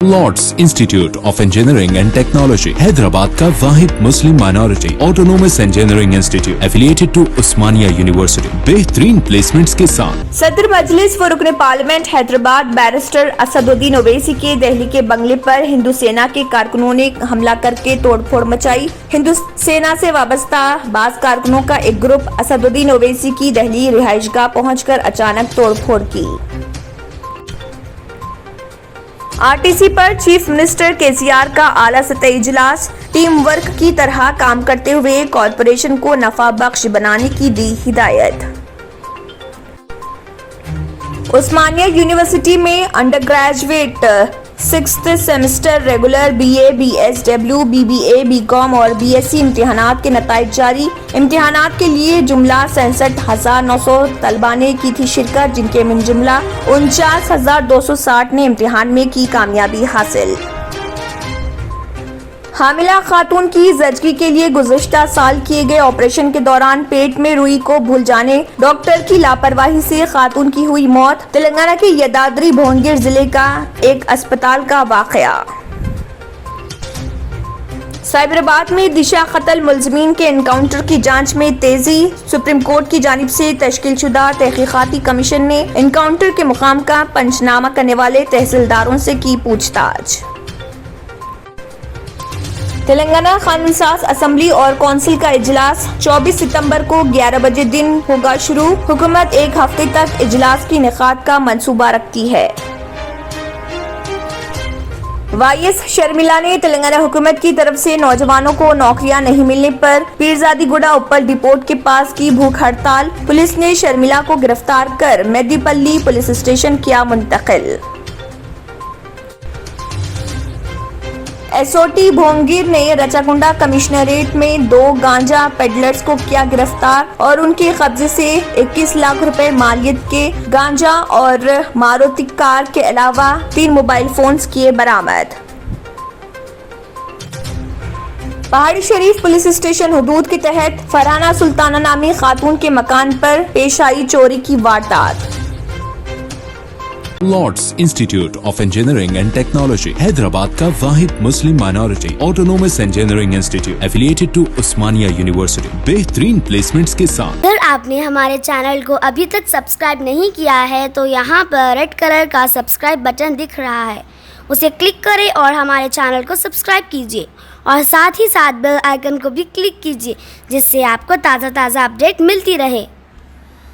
Lord's Institute of Engineering and Technology Hyderabad का वाहिद Muslim minority autonomous engineering institute affiliated to Osmania university बेहतरीन placements के साथ। सदर मजलिस व रुकन पार्लियामेंट हैदराबाद बैरिस्टर असदुद्दीन ओवैसी के दिल्ली के बंगले पर हिंदू सेना के कारकुनों ने हमला करके तोड़फोड़ मचाई। हिंदू सेना से वाबस्ता बाज कारकुनों का एक ग्रुप असदुद्दीन ओवैसी की दिल्ली रिहाइशगाह पहुंचकर अचानक तोड़फोड़ की। आरटीसी पर चीफ मिनिस्टर केसीआर का आला सतही इजलास, टीम वर्क की तरह काम करते हुए कॉरपोरेशन को नफा बख्श बनाने की दी हिदायत। उस्मानिया यूनिवर्सिटी में under graduate 6th semester regular BA, BSW, BBA, BCom और बीएससी इम्तिहानात के नताइज जारी। इम्तिहानात के लिए जुमला 67,900 तलबा ने की थी शिरकत, जिनके मिन जुमला 49,260 ने इम्तिहान में की कामयाबी हासिल। हामिला खातून की जचगी के लिए गुज़िश्ता साल किए गए ऑपरेशन के दौरान पेट में रुई को भूल जाने डॉक्टर की लापरवाही से खातून की हुई मौत। तेलंगाना के यदाद्री भुवनगिर जिले का एक अस्पताल का वाकया। साइबराबाद में दिशा कत्ल मुलजमीन के एनकाउंटर की जांच में तेजी। सुप्रीम कोर्ट की जानिब से तश्कीलशुदा तहकीकाती कमीशन ने एनकाउंटर के मुकाम का पंचनामा करने वाले तहसीलदारों से की पूछताछ। तेलंगाना कानून साज असेंबली और कौंसिल का इजलास 24 सितंबर को 11 बजे दिन होगा शुरू। हुकूमत एक हफ्ते तक इजलास की इनेकाद का मंसूबा रखती है। वाईएस शर्मिला ने तेलंगाना हुकूमत की तरफ से नौजवानों को नौकरियां नहीं मिलने पर पीरजादीगुड़ा उप्पल डिपोट के पास की भूख हड़ताल। पुलिस ने शर्मिला को गिरफ्तार कर मेदीपल्ली पुलिस स्टेशन किया मुंतकिल। एसओटी भुवनगिर ने रचाकुंडा कमिश्नरेट में 2 गांजा पेडलर्स को किया गिरफ्तार और उनके कब्जे से 21 लाख रुपए मालियत के गांजा और मारुति कार के अलावा 3 मोबाइल फोन्स किए बरामद। पहाड़ी शरीफ पुलिस स्टेशन हुदूद के तहत फरहाना सुल्ताना नामी खातून के मकान पर पेश आई चोरी की वारदात। Lords Institute of Engineering and Technology Hyderabad का वाहिद Muslim minority autonomous engineering institute affiliated to Osmania university बेहतरीन प्लेसमेंट्स के साथ। अगर आपने हमारे चैनल को अभी तक सब्सक्राइब नहीं किया है तो यहाँ पर रेड कलर का सब्सक्राइब बटन दिख रहा है, उसे क्लिक करें और हमारे चैनल को सब्सक्राइब कीजिए और साथ ही साथ बेल आइकन को भी क्लिक कीजिए, जिससे आपको ताज़ा अपडेट मिलती रहे।